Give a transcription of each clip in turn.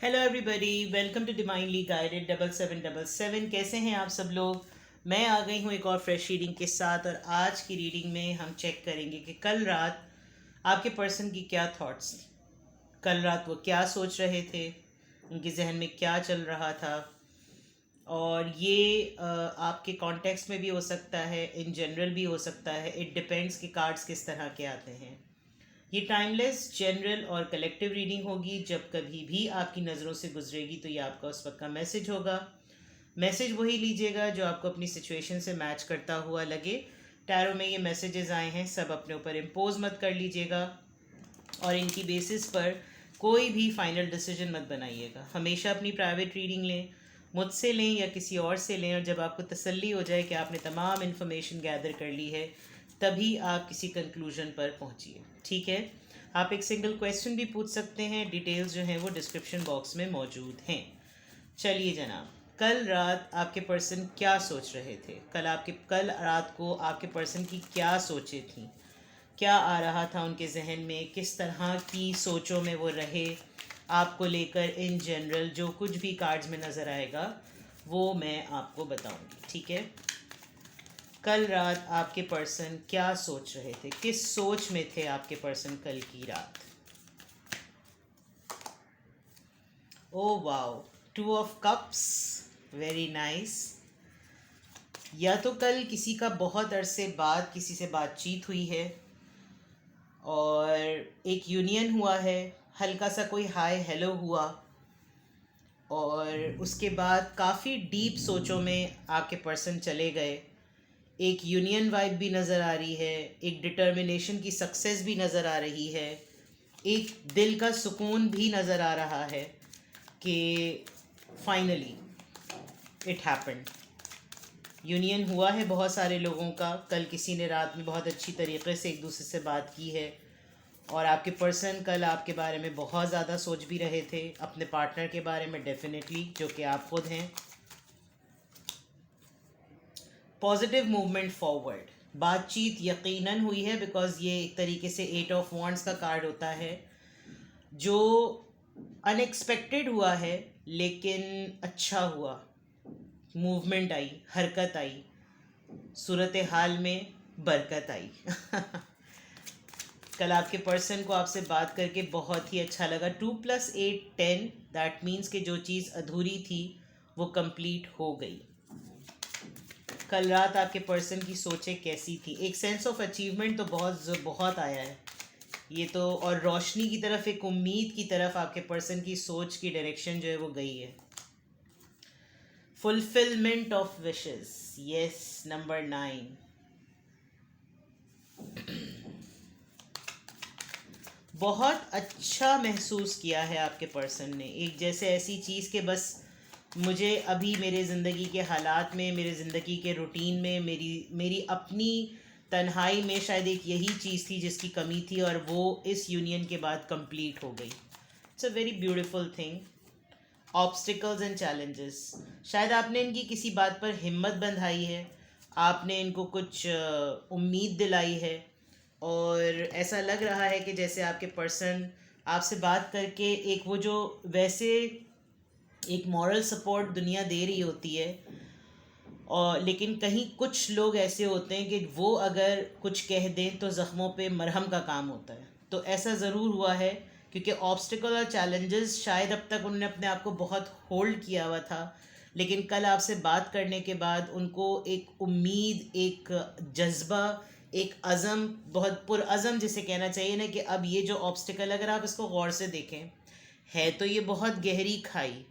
Hello everybody, welcome to divinely guided 7777। कैसे हैं आप सब लोग। मैं आ गई हूँ एक और फ्रेश रीडिंग के साथ, और आज की रीडिंग में हम चेक करेंगे कि कल रात आपके पर्सन की क्या थॉट्स थी। कल रात वो क्या सोच रहे थे, उनके जहन में क्या चल रहा था। और ये आपके कॉन्टेक्स्ट में भी हो सकता है, इन जनरल भी हो सकता है। इट डिपेंड्स कि कार्ड्स किस तरह के आते हैं। ये टाइमलेस, जनरल और कलेक्टिव रीडिंग होगी। जब कभी भी आपकी नज़रों से गुजरेगी तो ये आपका उस वक्त का मैसेज होगा। मैसेज वही लीजिएगा जो आपको अपनी सिचुएशन से मैच करता हुआ लगे। टैरो में ये मैसेजेस आए हैं, सब अपने ऊपर इम्पोज मत कर लीजिएगा, और इनकी बेसिस पर कोई भी फाइनल डिसीजन मत बनाइएगा। हमेशा अपनी प्राइवेट रीडिंग लें, मुझसे लें या किसी और से लें, और जब आपको तसल्ली हो जाए कि आपने तमाम इन्फॉर्मेशन गैदर कर ली है, तभी आप किसी कंक्लूजन पर पहुंचिए। ठीक है। आप एक सिंगल क्वेश्चन भी पूछ सकते हैं। डिटेल्स जो हैं वो डिस्क्रिप्शन बॉक्स में मौजूद हैं। चलिए जनाब, कल रात आपके पर्सन क्या सोच रहे थे। कल रात को आपके पर्सन की क्या सोचें थी, क्या आ रहा था उनके जहन में, किस तरह की सोचों में वो रहे आपको लेकर। इन जनरल जो कुछ भी कार्ड्स में नज़र आएगा वो मैं आपको बताऊंगी। ठीक है। कल रात आपके पर्सन क्या सोच रहे थे, किस सोच में थे आपके पर्सन कल की रात। Oh wow, 2 of cups, very nice. या तो कल किसी का बहुत अरसे बाद किसी से बातचीत हुई है और एक यूनियन हुआ है, हल्का सा कोई हाय हेलो हुआ, और उसके बाद काफ़ी डीप सोचों में आपके पर्सन चले गए। एक यूनियन वाइब भी नज़र आ रही है, एक डिटर्मिनेशन की सक्सेस भी नज़र आ रही है, एक दिल का सुकून भी नज़र आ रहा है कि फाइनली इट हैपेंड। यूनियन हुआ है बहुत सारे लोगों का। कल किसी ने रात में बहुत अच्छी तरीके से एक दूसरे से बात की है, और आपके पर्सन कल आपके बारे में बहुत ज़्यादा सोच भी रहे थे, अपने पार्टनर के बारे में डेफिनेटली, जो कि आप खुद हैं। पॉजिटिव मूवमेंट फॉरवर्ड, बातचीत यकीनन हुई है, बिकॉज ये एक तरीके से 8 ऑफ वॉन्ड्स का कार्ड होता है, जो अनएक्सपेक्टेड हुआ है लेकिन अच्छा हुआ। मूवमेंट आई, हरकत आई, सूरत हाल में बरकत आई। कल आपके पर्सन को आपसे बात करके बहुत ही अच्छा लगा। 2+8 10, दैट मीन्स कि जो चीज़ अधूरी थी वो कंप्लीट हो गई। कल रात आपके पर्सन की सोचें कैसी थी। एक सेंस ऑफ अचीवमेंट तो बहुत बहुत आया है ये तो, और रोशनी की तरफ, एक उम्मीद की तरफ आपके पर्सन की सोच की डायरेक्शन जो है वो गई है। Fulfilment of wishes, yes, number 9। बहुत अच्छा महसूस किया है आपके पर्सन ने, एक जैसे ऐसी चीज़ के बस मुझे अभी मेरे ज़िंदगी के हालात में, मेरे ज़िंदगी के रूटीन में, मेरी मेरी अपनी तन्हाई में शायद एक यही चीज़ थी जिसकी कमी थी, और वो इस यूनियन के बाद कंप्लीट हो गई। It's a very beautiful thing. Obstacles and challenges, शायद आपने इनकी किसी बात पर हिम्मत बंधाई है, आपने इनको कुछ उम्मीद दिलाई है, और ऐसा लग रहा है कि जैसे आपके पर्सन आपसे बात करके एक वो जो वैसे एक मॉरल सपोर्ट दुनिया दे रही होती है, और लेकिन कहीं कुछ लोग ऐसे होते हैं कि वो अगर कुछ कह दें तो ज़ख्मों पे मरहम का काम होता है। तो ऐसा ज़रूर हुआ है, क्योंकि ऑब्स्टिकल और चैलेंजेस शायद अब तक उन्होंने अपने आप को बहुत होल्ड किया हुआ था, लेकिन कल आपसे बात करने के बाद उनको एक उम्मीद, एक जज्बा, एक अज़म, बहुत पुरअज़म जिसे कहना चाहिए ना, कि अब ये जो ऑब्स्टिकल, अगर आप इसको गौर से देखें, है तो ये बहुत गहरी खाई,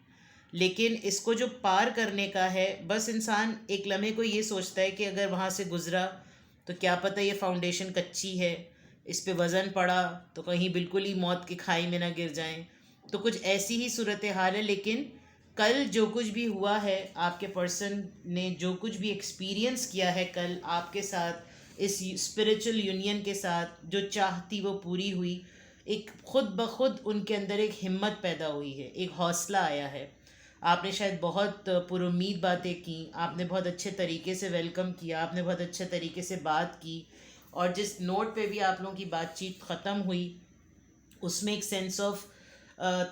लेकिन इसको जो पार करने का है, बस इंसान एक लम्हे को ये सोचता है कि अगर वहाँ से गुज़रा तो क्या पता ये फाउंडेशन कच्ची है, इस पे वज़न पड़ा तो कहीं बिल्कुल ही मौत की खाई में ना गिर जाएं। तो कुछ ऐसी ही सूरत हाल है। लेकिन कल जो कुछ भी हुआ है, आपके पर्सन ने जो कुछ भी एक्सपीरियंस किया है कल आपके साथ, इस स्पिरिचुअल यूनियन के साथ, जो चाहती वो पूरी हुई। एक खुद ब खुद उनके अंदर एक हिम्मत पैदा हुई है, एक हौसला आया है। आपने शायद बहुत पुरुम्मीद बातें की, आपने बहुत अच्छे तरीके से वेलकम किया, आपने बहुत अच्छे तरीके से बात की, और जिस नोट पे भी आप लोगों की बातचीत ख़त्म हुई उसमें एक सेंस ऑफ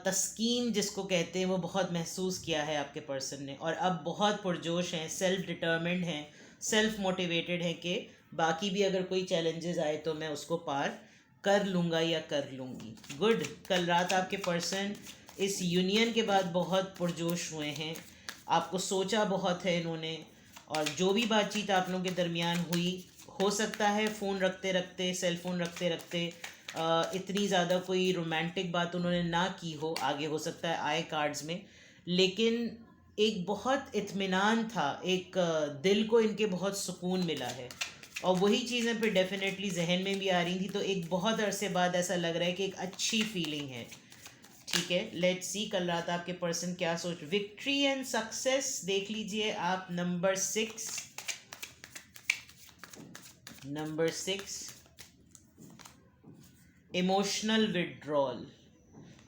तस्कीन जिसको कहते हैं वो बहुत महसूस किया है आपके पर्सन ने, और अब बहुत पुरजोश हैं, सेल्फ डिटर्मिन्ड हैं, सेल्फ मोटिवेटेड हैं कि बाकी भी अगर कोई चैलेंजेस आए तो मैं उसको पार कर लूँगा या कर लूँगी। गुड। कल रात आपके पर्सन इस यूनियन के बाद बहुत पुरजोश हुए हैं, आपको सोचा बहुत है इन्होंने, और जो भी बातचीत आप लोगों के दरमियान हुई, हो सकता है फ़ोन रखते रखते, सेल फ़ोन रखते रखते इतनी ज़्यादा कोई रोमांटिक बात उन्होंने ना की हो, आगे हो सकता है आए कार्ड्स में, लेकिन एक बहुत इत्मीनान था, एक दिल को इनके बहुत सुकून मिला है, और वही चीज़ें फिर डेफिनेटली जहन में भी आ रही थी, तो एक बहुत अरसे बाद ऐसा लग रहा है कि एक अच्छी फीलिंग है। ठीक है, लेट्स सी कल रात आपके पर्सन क्या सोच। विक्ट्री एंड सक्सेस देख लीजिए आप, number 6, number 6, emotional withdrawal.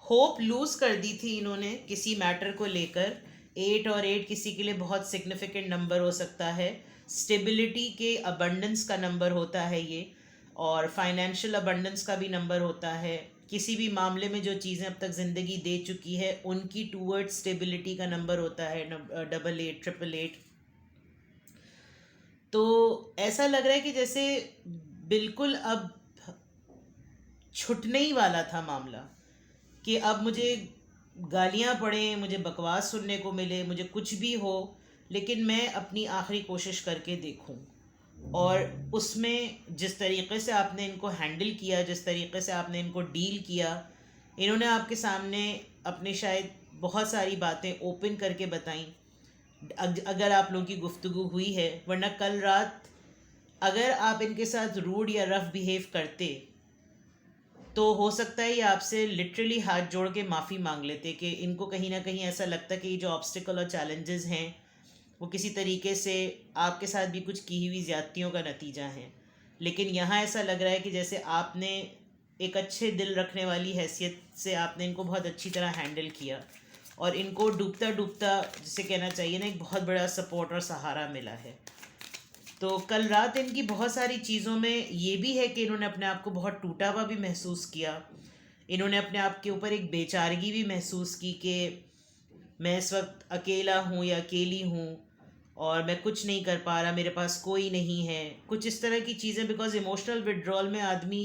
Hope lose कर दी थी इन्होंने किसी मैटर को लेकर। 8 और 8 किसी के लिए बहुत सिग्निफिकेंट नंबर हो सकता है, स्टेबिलिटी के अबंडेंस का नंबर होता है ये, और फाइनेंशियल अबंडेंस का भी नंबर होता है। किसी भी मामले में जो चीज़ें अब तक ज़िंदगी दे चुकी है उनकी टूवर्ड्स स्टेबिलिटी का नंबर होता है 88, 888। तो ऐसा लग रहा है कि जैसे बिल्कुल अब छुटने ही वाला था मामला, कि अब मुझे गालियाँ पड़ें, मुझे बकवास सुनने को मिले, मुझे कुछ भी हो, लेकिन मैं अपनी आखिरी कोशिश करके देखूं। और उसमें जिस तरीक़े से आपने इनको हैंडल किया, जिस तरीक़े से आपने इनको डील किया, इन्होंने आपके सामने अपने शायद बहुत सारी बातें ओपन करके बताई, अगर आप लोगों की गुफ्तगू हुई है। वरना कल रात अगर आप इनके साथ रूड या रफ़ बिहेव करते तो हो सकता है ये आपसे लिटरली हाथ जोड़ के माफ़ी मांग लेते, कि इनको कहीं ना कहीं ऐसा लगता कि ये जो ऑब्स्टिकल और चैलेंजेस हैं वो किसी तरीके से आपके साथ भी कुछ की हुई ज़्यादतियों का नतीजा है। लेकिन यहाँ ऐसा लग रहा है कि जैसे आपने एक अच्छे दिल रखने वाली हैसियत से आपने इनको बहुत अच्छी तरह हैंडल किया, और इनको डूबता डूबता, जिसे कहना चाहिए ना, एक बहुत बड़ा सपोर्ट और सहारा मिला है। तो कल रात इनकी बहुत सारी चीज़ों में ये भी है कि इन्होंने अपने आप को बहुत टूटा हुआ भी महसूस किया, इन्होंने अपने आप के ऊपर एक बेचारगी भी महसूस की कि मैं इस वक्त अकेला हूँ या अकेली हूँ, और मैं कुछ नहीं कर पा रहा, मेरे पास कोई नहीं है, कुछ इस तरह की चीज़ें। बिकॉज इमोशनल विड्रॉल में आदमी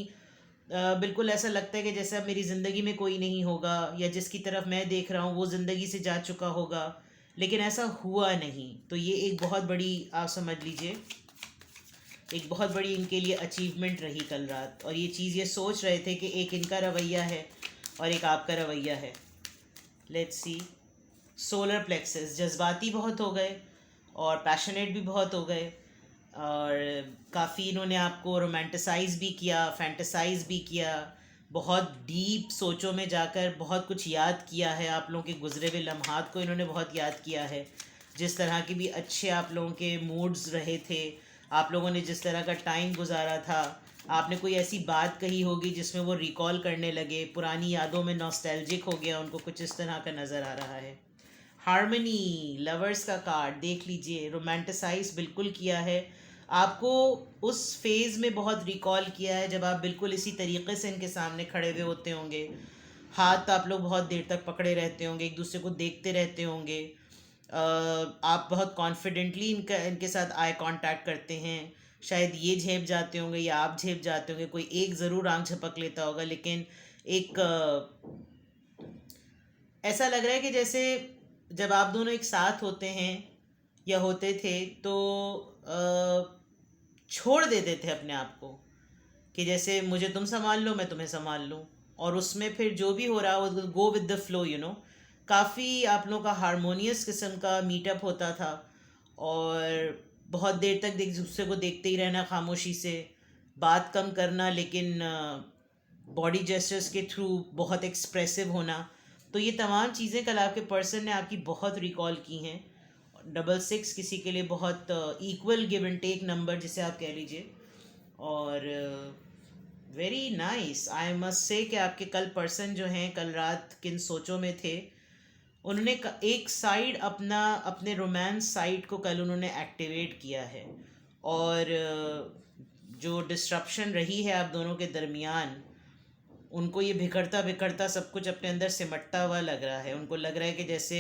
बिल्कुल ऐसा लगता है कि जैसे अब मेरी ज़िंदगी में कोई नहीं होगा, या जिसकी तरफ मैं देख रहा हूँ वो ज़िंदगी से जा चुका होगा, लेकिन ऐसा हुआ नहीं। तो ये एक बहुत बड़ी, आप समझ लीजिए, एक बहुत बड़ी इनके लिए अचीवमेंट रही कल रात। और ये चीज़ ये सोच रहे थे कि एक इनका रवैया है और एक आपका रवैया है। Let's see. सोलर प्लेक्सस, जज्बाती बहुत हो गए और पैशनेट भी बहुत हो गए, और काफ़ी इन्होंने आपको रोमांटिसाइज़ भी किया, फैंटेसाइज़ भी किया, बहुत डीप सोचों में जाकर बहुत कुछ याद किया है। आप लोगों के गुजरे हुए लम्हात को इन्होंने बहुत याद किया है, जिस तरह के भी अच्छे आप लोगों के मूड्स रहे थे, आप लोगों ने जिस तरह का टाइम गुजारा था। आपने कोई ऐसी बात कही होगी जिसमें वो रिकॉल करने लगे, पुरानी यादों में नॉस्टैल्जिक हो गया, उनको कुछ इस तरह का नज़र आ रहा है। हार्मनी, लवर्स का कार्ड देख लीजिए, रोमांटिसाइज बिल्कुल किया है, आपको उस फेज़ में बहुत रिकॉल किया है जब आप बिल्कुल इसी तरीके से इनके सामने खड़े हुए होते होंगे। हाथ आप लोग बहुत देर तक पकड़े रहते होंगे, एक दूसरे को देखते रहते होंगे, आप बहुत कॉन्फिडेंटली इनके साथ आई कांटेक्ट करते हैं। शायद ये झेप जाते होंगे या आप झेप जाते होंगे, कोई एक ज़रूर आंख झपक लेता होगा, लेकिन एक ऐसा लग रहा है कि जैसे जब आप दोनों एक साथ होते हैं या होते थे तो छोड़ देते थे अपने आप को, कि जैसे मुझे तुम संभाल लो, मैं तुम्हें संभाल लूँ, और उसमें फिर जो भी हो रहा वो go with the flow, you know. काफ़ी आप लोगों का हारमोनियस किस्म का मीटअप होता था, और बहुत देर तक एक दूसरे को देखते ही रहना, खामोशी से बात कम करना, लेकिन बॉडी जेस्चर्स के थ्रू बहुत एक्सप्रेसिव होना। तो ये तमाम चीज़ें कल आपके पर्सन ने आपकी बहुत रिकॉल की हैं। 66 किसी के लिए बहुत equal give and take number जिसे आप कह लीजिए, और very nice. I must say कि आपके कल पर्सन जो हैं कल रात किन सोचों में थे, उन्होंने एक साइड अपने रोमांस साइड को कल उन्होंने एक्टिवेट किया है, और जो डिस्ट्रप्शन रही है आप दोनों के दरमियान, उनको ये बिखरता बिखरता सब कुछ अपने अंदर सिमटता हुआ लग रहा है। उनको लग रहा है कि जैसे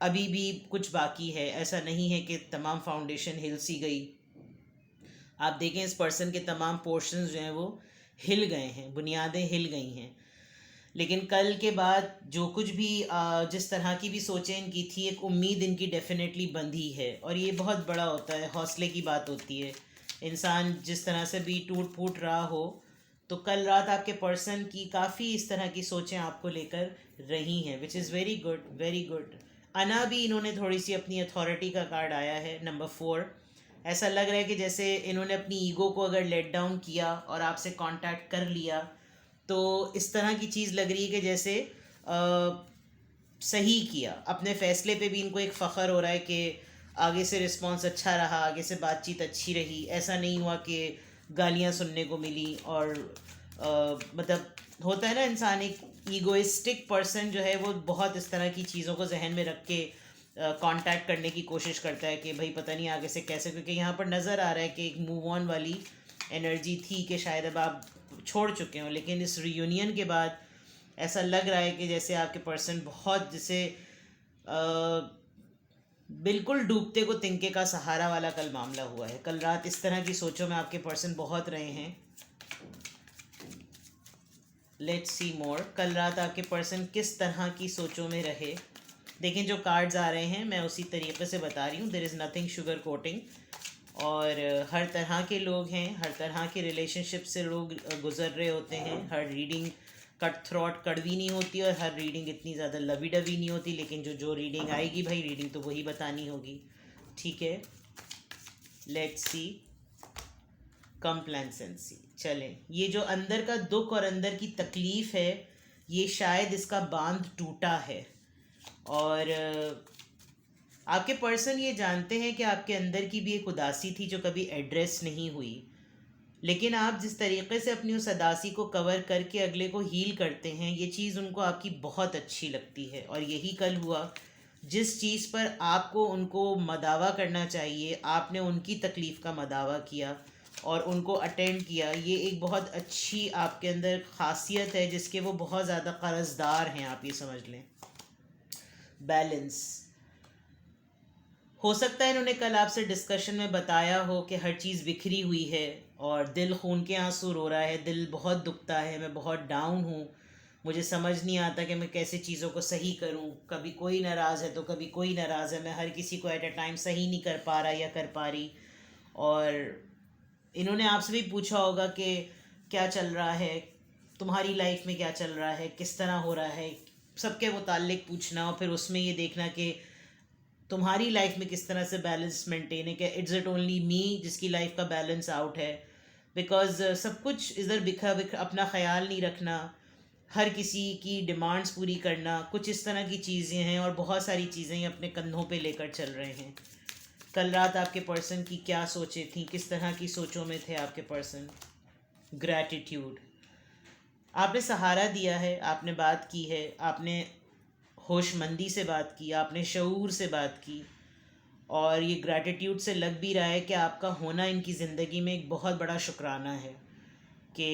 अभी भी कुछ बाकी है, ऐसा नहीं है कि तमाम फाउंडेशन हिल सी गई। आप देखें इस पर्सन के तमाम पोर्शंस जो हैं वो हिल गए हैं, बुनियादें हिल गई हैं। लेकिन कल के बाद जो कुछ भी जिस तरह की भी सोचें इनकी थी, एक उम्मीद इनकी डेफिनेटली बंधी है, और ये बहुत बड़ा होता है, हौसले की बात होती है। इंसान जिस तरह से भी टूट फूट रहा हो, तो कल रात आपके पर्सन की काफ़ी इस तरह की सोचें आपको लेकर रही हैं, which is very good, very good. अना भी इन्होंने थोड़ी सी अपनी अथॉरिटी का कार्ड आया है, नंबर 4। ऐसा लग रहा है कि जैसे इन्होंने अपनी ईगो को अगर लेट डाउन किया और आपसे कांटेक्ट कर लिया, तो इस तरह की चीज़ लग रही है कि जैसे सही किया। अपने फ़ैसले पे भी इनको एक फ़ख्र हो रहा है कि आगे से रिस्पॉन्स अच्छा रहा, आगे से बातचीत अच्छी रही। ऐसा नहीं हुआ कि गालियाँ सुनने को मिली। और मतलब होता है ना, इंसान एक ईगोइस्टिक पर्सन जो है वो बहुत इस तरह की चीज़ों को जहन में रख के कांटेक्ट करने की कोशिश करता है कि भाई पता नहीं आगे से कैसे, क्योंकि यहाँ पर नज़र आ रहा है कि एक मूव ऑन वाली एनर्जी थी कि शायद अब आप छोड़ चुके हो। लेकिन इस रियूनियन के बाद ऐसा लग रहा है कि जैसे आपके पर्सन बहुत जैसे बिल्कुल डूबते को तिनके का सहारा वाला कल मामला हुआ है। कल रात इस तरह की सोचों में आपके पर्सन बहुत रहे हैं। लेट्स सी मोर, कल रात आपके पर्सन किस तरह की सोचों में रहे। देखें जो कार्ड्स आ रहे हैं मैं उसी तरीके से बता रही हूँ, there is nothing sugar coating. और हर तरह के लोग हैं, हर तरह के रिलेशनशिप से लोग गुजर रहे होते हैं। हर रीडिंग कट थ्रॉट कड़वी नहीं होती और हर रीडिंग इतनी ज़्यादा लवी डवी नहीं होती, लेकिन जो जो रीडिंग आएगी भाई रीडिंग तो वही बतानी होगी, ठीक है। Let's see complacency. चलें, ये जो अंदर का दुख और अंदर की तकलीफ़ है, ये शायद इसका बांध टूटा है। और आपके पर्सन ये जानते हैं कि आपके अंदर की भी एक उदासी थी जो कभी एड्रेस नहीं हुई, लेकिन आप जिस तरीके से अपनी उस उदासी को कवर करके अगले को हील करते हैं, ये चीज़ उनको आपकी बहुत अच्छी लगती है। और यही कल हुआ, जिस चीज़ पर आपको उनको मदावा करना चाहिए आपने उनकी तकलीफ़ का मदावा किया और उनको अटेंड किया। ये एक बहुत अच्छी आपके अंदर खासियत है जिसके वो बहुत ज़्यादा कर्जदार हैं, आप ये समझ लें। बैलेंस। हो सकता है इन्होंने कल आपसे डिस्कशन में बताया हो कि हर चीज़ बिखरी हुई है और दिल खून के आंसू रो रहा है, दिल बहुत दुखता है, मैं बहुत डाउन हूँ, मुझे समझ नहीं आता कि मैं कैसे चीज़ों को सही करूँ। कभी कोई नाराज़ है तो कभी कोई नाराज़ है, मैं हर किसी को एट अ टाइम सही नहीं कर पा रहा या कर पा रही। और इन्होंने आपसे भी पूछा होगा कि क्या चल रहा है, तुम्हारी लाइफ में क्या चल रहा है, किस तरह हो रहा है, सबके मुताल्लिक पूछना और फिर उसमें ये देखना कि तुम्हारी लाइफ में किस तरह से बैलेंस मेंटेन है, कि इट्स इट ओनली मी जिसकी लाइफ का बैलेंस आउट है। बिकॉज सब कुछ इधर बिखरा बिखरा, अपना ख्याल नहीं रखना, हर किसी की डिमांड्स पूरी करना, कुछ इस तरह की चीज़ें हैं और बहुत सारी चीज़ें अपने कंधों पे लेकर चल रहे हैं। कल रात आपके पर्सन की क्या सोचें थी, किस तरह की सोचों में थे आपके पर्सन। ग्रैटिट्यूड। आपने सहारा दिया है, आपने बात की है, आपने होशमंदी से बात की, आपने शऊर से बात की, और ये ग्रैटिट्यूड से लग भी रहा है कि आपका होना इनकी ज़िंदगी में एक बहुत बड़ा शुक्राना है कि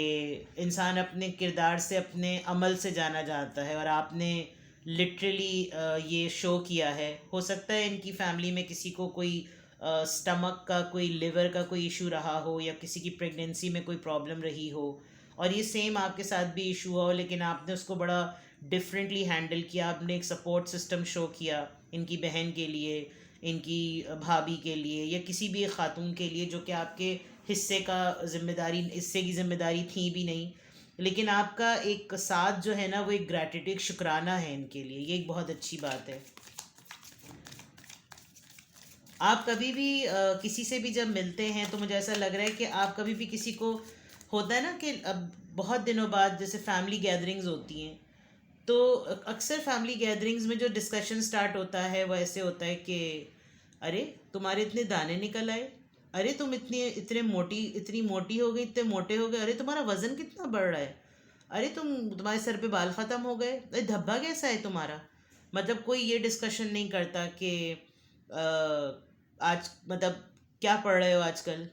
इंसान अपने किरदार से, अपने अमल से जाना जाता है, और आपने लिटरली ये शो किया है। हो सकता है इनकी फैमिली में किसी को कोई स्टमक का, कोई लिवर का कोई इशू रहा हो, या किसी की प्रेगनेंसी में कोई प्रॉब्लम रही हो और ये सेम आपके साथ भी इशू हो, लेकिन आपने उसको बड़ा डिफरेंटली हैंडल किया। आपने एक सपोर्ट सिस्टम शो किया इनकी बहन के लिए, इनकी भाभी के लिए, या किसी भी एक खातून के लिए जो कि आपके हिस्से की जिम्मेदारी थी भी नहीं, लेकिन आपका एक साथ जो है ना वो एक ग्रैटिट्यूड, शुक्राना है इनके लिए। ये एक बहुत अच्छी बात है। आप कभी भी किसी से भी जब मिलते हैं तो मुझे ऐसा लग रहा है कि आप कभी भी किसी को, होता है ना कि अब बहुत दिनों बाद जैसे फैमिली गैदरिंग्स होती हैं, तो अक्सर फैमिली गैदरिंग्स में जो डिस्कशन स्टार्ट होता है वो ऐसे होता है कि अरे तुम्हारे इतने दाने निकल आए, अरे तुम इतनी मोटी हो गई, इतने मोटे हो गए, अरे तुम्हारा वज़न कितना बढ़ रहा है, अरे तुम्हारे सर पे बाल ख़त्म हो गए, अरे धब्बा कैसा है तुम्हारा। मतलब कोई ये डिस्कशन नहीं करता कि आज मतलब क्या पढ़ रहे हो आजकल,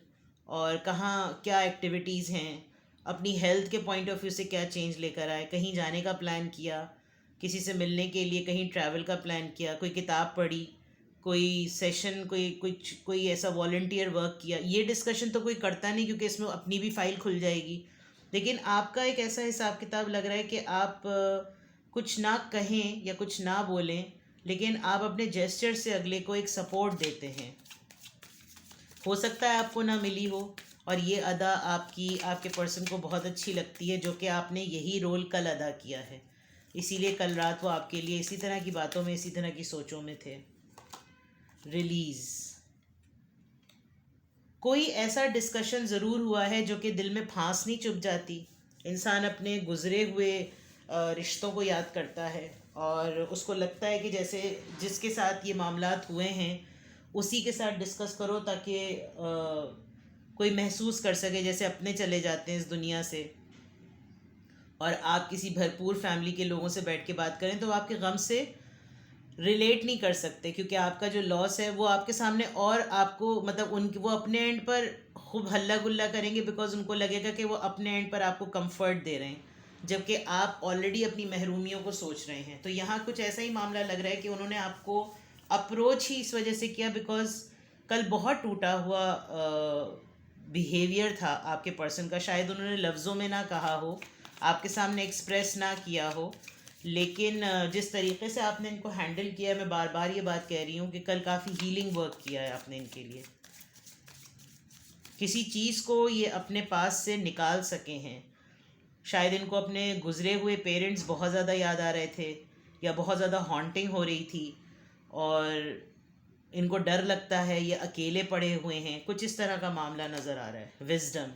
और कहाँ क्या एक्टिविटीज़ हैं, अपनी हेल्थ के पॉइंट ऑफ व्यू से क्या चेंज लेकर आए, कहीं जाने का प्लान किया, किसी से मिलने के लिए कहीं ट्रैवल का प्लान किया, कोई किताब पढ़ी, कोई सेशन, कोई ऐसा वॉलंटियर वर्क किया। ये डिस्कशन तो कोई करता नहीं क्योंकि इसमें अपनी भी फाइल खुल जाएगी। लेकिन आपका एक ऐसा हिसाब किताब लग रहा है कि आप कुछ ना कहें या कुछ ना बोलें, लेकिन आप अपने जेस्चर से अगले को एक सपोर्ट देते हैं। हो सकता है आपको ना मिली हो, और ये अदा आपके पर्सन को बहुत अच्छी लगती है, जो कि आपने यही रोल कल अदा किया है। इसीलिए कल रात वो आपके लिए इसी तरह की बातों में, इसी तरह की सोचों में थे। रिलीज़, कोई ऐसा डिस्कशन ज़रूर हुआ है जो कि दिल में फांस नहीं चुभ जाती। इंसान अपने गुज़रे हुए रिश्तों को याद करता है और उसको लगता है कि जैसे जिसके साथ ये मामलात हुए हैं उसी के साथ डिस्कस करो, ताकि कोई महसूस कर सके जैसे अपने चले जाते हैं इस दुनिया से। और आप किसी भरपूर फैमिली के लोगों से बैठ के बात करें तो आपके गम से रिलेट नहीं कर सकते, क्योंकि आपका जो लॉस है वो आपके सामने, और आपको मतलब उनकी वो अपने एंड पर खूब हल्ला गुल्ला करेंगे बिकॉज उनको लगेगा कि वो अपने एंड पर आपको कंफर्ट दे रहे हैं, जबकि आप ऑलरेडी अपनी महरूमियों को सोच रहे हैं। तो यहाँ कुछ ऐसा ही मामला लग रहा है कि उन्होंने आपको अप्रोच ही इस वजह से किया बिकॉज कल बहुत टूटा हुआ बिहेवियर था आपके पर्सन का। शायद उन्होंने लफ्ज़ों में ना कहा हो, आपके सामने एक्सप्रेस ना किया हो, लेकिन जिस तरीके से आपने इनको हैंडल किया है, मैं बार बार ये बात कह रही हूँ कि कल काफ़ी हीलिंग वर्क किया है आपने इनके लिए। किसी चीज़ को ये अपने पास से निकाल सके हैं। शायद इनको अपने गुज़रे हुए पेरेंट्स बहुत ज़्यादा याद आ रहे थे, या बहुत ज़्यादा हॉन्टिंग हो रही थी, और इनको डर लगता है, ये अकेले पड़े हुए हैं, कुछ इस तरह का मामला नज़र आ रहा है। विजडम,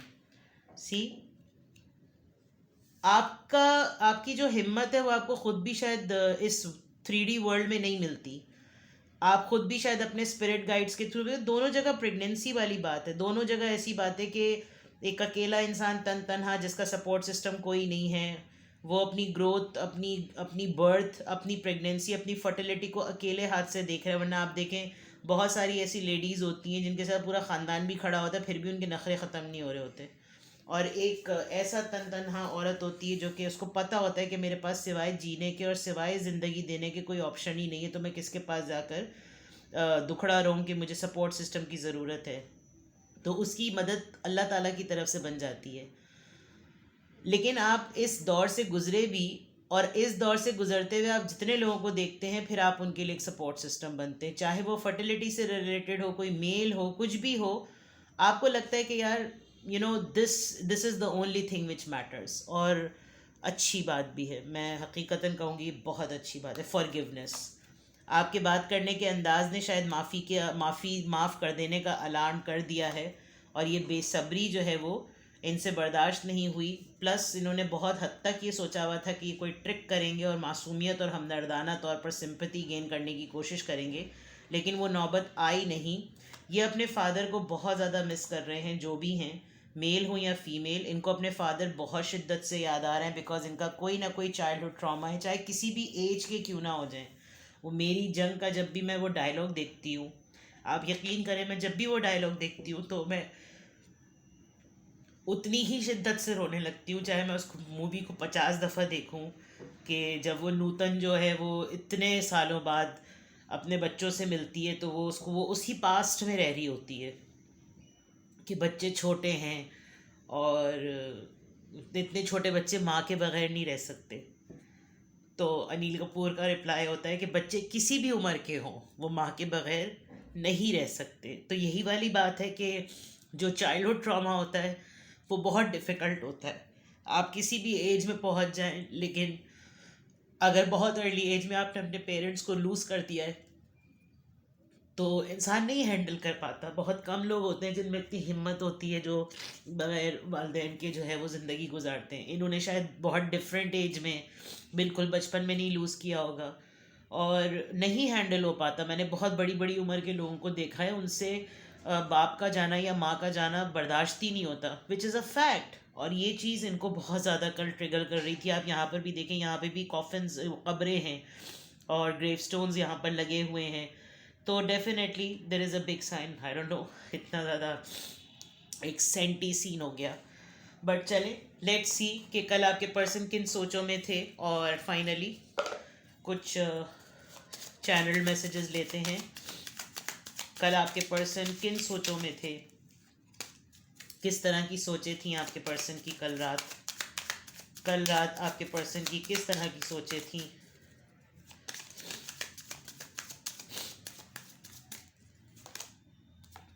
सी आपकी जो हिम्मत है वो आपको ख़ुद भी शायद इस 3D वर्ल्ड में नहीं मिलती। आप खुद भी शायद अपने स्पिरिट गाइड्स के थ्रू, दोनों जगह प्रेगनेंसी वाली बात है, दोनों जगह ऐसी बात है कि एक अकेला इंसान तनहा जिसका सपोर्ट सिस्टम कोई नहीं है, वो अपनी ग्रोथ, अपनी अपनी बर्थ, अपनी प्रेगनेंसी, अपनी फर्टिलिटी को अकेले हाथ से देख रहे हैं। वरना आप देखें बहुत सारी ऐसी लेडीज़ होती हैं जिनके साथ पूरा ख़ानदान भी खड़ा होता है, फिर भी उनके नखरे ख़त्म नहीं हो रहे होते। और एक ऐसा तनहा औरत होती है जो कि उसको पता होता है कि मेरे पास सिवाय जीने के और सिवाय ज़िंदगी देने के कोई ऑप्शन ही नहीं है, तो मैं किसके पास जाकर दुखड़ा रहूँ कि मुझे सपोर्ट सिस्टम की ज़रूरत है। तो उसकी मदद अल्लाह ताला की तरफ से बन जाती है। लेकिन आप इस दौर से गुज़रे भी, और इस दौर से गुज़रते हुए आप जितने लोगों को देखते हैं फिर आप उनके लिए एक सपोर्ट सिस्टम बनते हैं, चाहे वो फर्टिलिटी से रिलेटेड हो, कोई मेल हो, कुछ भी हो। आपको लगता है कि यार this is the only thing which matters. और अच्छी बात भी है, मैं हकीकतन कहूँगी बहुत अच्छी बात है। फॉरगिवनेस, आपके बात करने के अंदाज ने शायद माफ़ कर देने का अलार्म कर दिया है, और ये बेसब्री जो है वो इनसे बर्दाश्त नहीं हुई। प्लस इन्होंने बहुत हद तक ये सोचा हुआ था कि ये कोई ट्रिक करेंगे और मासूमियत और हमदर्दाना तौर पर सिंपैथी गेन करने की कोशिश करेंगे, लेकिन वो नौबत आई नहीं। ये अपने फ़ादर को बहुत ज़्यादा मिस कर रहे हैं, जो भी हैं, मेल हो या फीमेल। इनको अपने फ़ादर बहुत शिद्दत से याद आ रहे हैं बिकॉज इनका कोई ना कोई चाइल्डहुड ट्रॉमा है, चाहे किसी भी एज के क्यों ना हो जाए। वो मेरी जंग का जब भी मैं वो डायलॉग देखती हूँ, आप यकीन करें, मैं जब भी वो डायलॉग देखती हूँ तो मैं उतनी ही शिद्दत से रोने लगती हूँ, चाहे मैं उस मूवी को 50 दफ़ा देखूँ। कि जब वो नूतन जो है वो इतने सालों बाद अपने बच्चों से मिलती है तो वो उसी पास्ट में रह रही होती है कि बच्चे छोटे हैं, और इतने छोटे बच्चे माँ के बगैर नहीं रह सकते। तो अनिल कपूर का रिप्लाई होता है कि बच्चे किसी भी उम्र के हों वो माँ के बगैर नहीं रह सकते। तो यही वाली बात है कि जो चाइल्डहुड ट्रॉमा होता है वो बहुत डिफ़िकल्ट होता है। आप किसी भी एज में पहुंच जाएं, लेकिन अगर बहुत अर्ली एज में आपने अपने पेरेंट्स को लूज़ कर दिया है तो इंसान नहीं हैंडल कर पाता। बहुत कम लोग होते हैं जिनमें इतनी हिम्मत होती है जो बग़ैर वालिदैन के जो है वो ज़िंदगी गुजारते हैं। इन्होंने शायद बहुत डिफरेंट एज में, बिल्कुल बचपन में नहीं लूज़ किया होगा और नहीं हैंडल हो पाता। मैंने बहुत बड़ी बड़ी उम्र के लोगों को देखा है, उनसे बाप का जाना या माँ का जाना बर्दाश्त ही नहीं होता, विच इज़ अ फैक्ट। और ये चीज़ इनको बहुत ज़्यादा कल ट्रिगर कर रही थी। आप यहाँ पर भी देखें, यहाँ पे भी कॉफिन्स, कब्रें हैं और ग्रेव स्टोन्स यहाँ पर लगे हुए हैं। तो definitely there is a big sign. I don't know, इतना ज़्यादा एक सेंटी सीन हो गया। बट चले, लेट्स सी कि कल आपके पर्सन किन सोचों में थे। और फाइनली कुछ चैनल मैसेजेस लेते हैं। कल आपके पर्सन किन सोचों में थे, किस तरह की सोचें थी आपके पर्सन की कल रात आपके पर्सन की किस तरह की सोचें थी।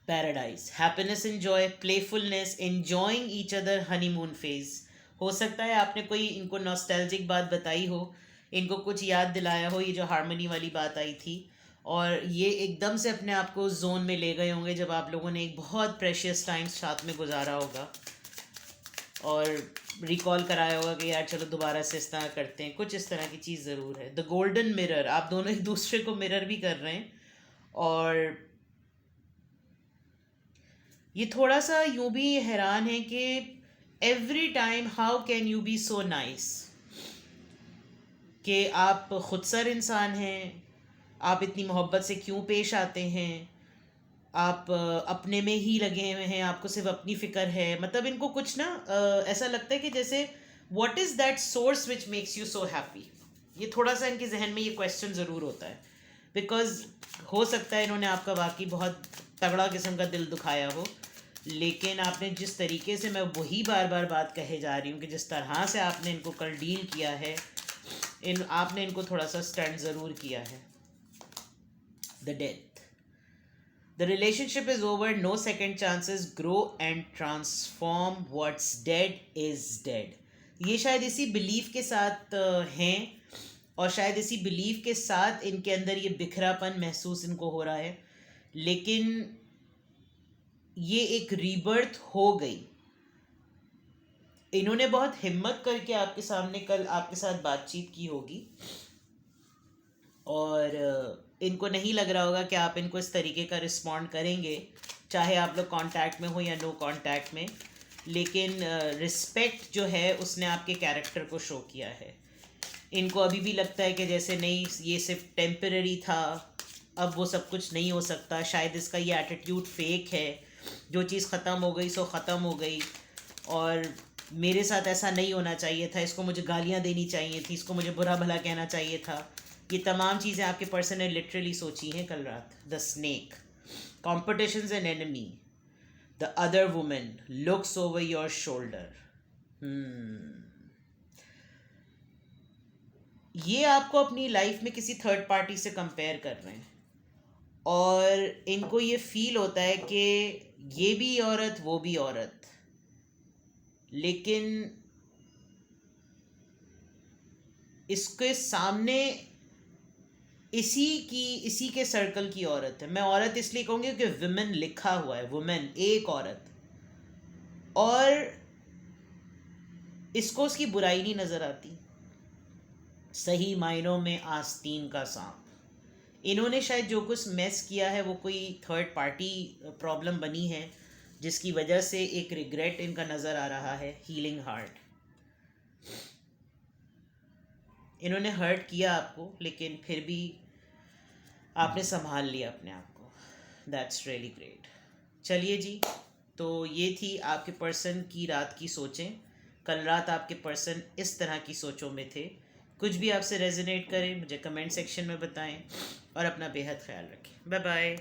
Paradise, happiness and Joy, playfulness, enjoying each other, honeymoon phase. हो सकता है आपने कोई इनको नॉस्टैल्जिक बात बताई हो, इनको कुछ याद दिलाया हो, ये जो हारमोनी वाली बात आई थी, और ये एकदम से अपने आप को जोन में ले गए होंगे जब आप लोगों ने एक बहुत प्रेशियस टाइम साथ में गुजारा होगा और रिकॉल कराया होगा कि यार चलो दोबारा से इस तरह करते हैं। कुछ इस तरह की चीज़ ज़रूर है। द गोल्डन मिरर, आप दोनों एक दूसरे को मिरर भी कर रहे हैं। और ये थोड़ा सा यूं भी हैरान है कि every time how can you be so nice, कि आप खुदसर इंसान हैं, आप इतनी मोहब्बत से क्यों पेश आते हैं, आप अपने में ही लगे हुए हैं, आपको सिर्फ अपनी फ़िक्र है। मतलब इनको कुछ ना ऐसा लगता है कि जैसे what is that source which makes you so happy. ये थोड़ा सा इनके जहन में ये क्वेश्चन ज़रूर होता है। बिकॉज हो सकता है इन्होंने आपका वाकई बहुत तगड़ा किस्म का दिल दुखाया हो, लेकिन आपने जिस तरीके से, मैं वही बार बार बात कहे जा रही हूँ कि जिस तरह से आपने इनको कल डील किया है, आपने इनको थोड़ा सा स्टंट ज़रूर किया है। The death, the relationship is over, no second chances, grow and transform, what's dead is dead. ये शायद इसी बिलीफ के साथ हैं, और शायद इसी बिलीफ के साथ इनके अंदर ये बिखरापन महसूस इनको हो रहा है। लेकिन ये एक रीबर्थ हो गई। इन्होंने बहुत हिम्मत करके आपके सामने कल आपके साथ बातचीत की होगी, और इनको नहीं लग रहा होगा कि आप इनको इस तरीके का रिस्पॉन्ड करेंगे, चाहे आप लोग कांटेक्ट में हो या नो कांटेक्ट में। लेकिन रिस्पेक्ट जो है उसने आपके कैरेक्टर को शो किया है। इनको अभी भी लगता है कि जैसे नहीं, ये सिर्फ टेम्पररी था, अब वो सब कुछ नहीं हो सकता। शायद इसका ये एटीट्यूड फेक है, जो चीज़ ख़त्म हो गई सो ख़त्म हो गई, और मेरे साथ ऐसा नहीं होना चाहिए था, इसको मुझे गालियाँ देनी चाहिए थी, इसको मुझे बुरा भला कहना चाहिए था। ये तमाम चीज़ें आपके पर्सन ने लिटरली सोची हैं कल रात। The snake, competitions an enemy, the other women looks over your shoulder. ये आपको अपनी लाइफ में किसी थर्ड पार्टी से कंपेयर कर रहे हैं, और इनको ये फील होता है कि ये भी औरत वो भी औरत, लेकिन इसके सामने इसी के सर्कल की औरत है। मैं औरत इसलिए कहूँगी क्योंकि वुमेन लिखा हुआ है, वुमेन एक औरत, और इसको उसकी बुराई नहीं नज़र आती। सही मायनों में आस्तीन का सांप। इन्होंने शायद जो कुछ मेस किया है वो कोई थर्ड पार्टी प्रॉब्लम बनी है, जिसकी वजह से एक रिग्रेट इनका नज़र आ रहा है। हीलिंग हार्ट, इन्होंने हर्ट किया आपको, लेकिन फिर भी आपने संभाल लिया अपने आप को। That's really great. चलिए जी, तो ये थी आपके पर्सन की रात की सोचें। कल रात आपके पर्सन इस तरह की सोचों में थे। कुछ भी आपसे रेजोनेट करे मुझे कमेंट सेक्शन में बताएं, और अपना बेहद ख्याल रखें। Bye bye.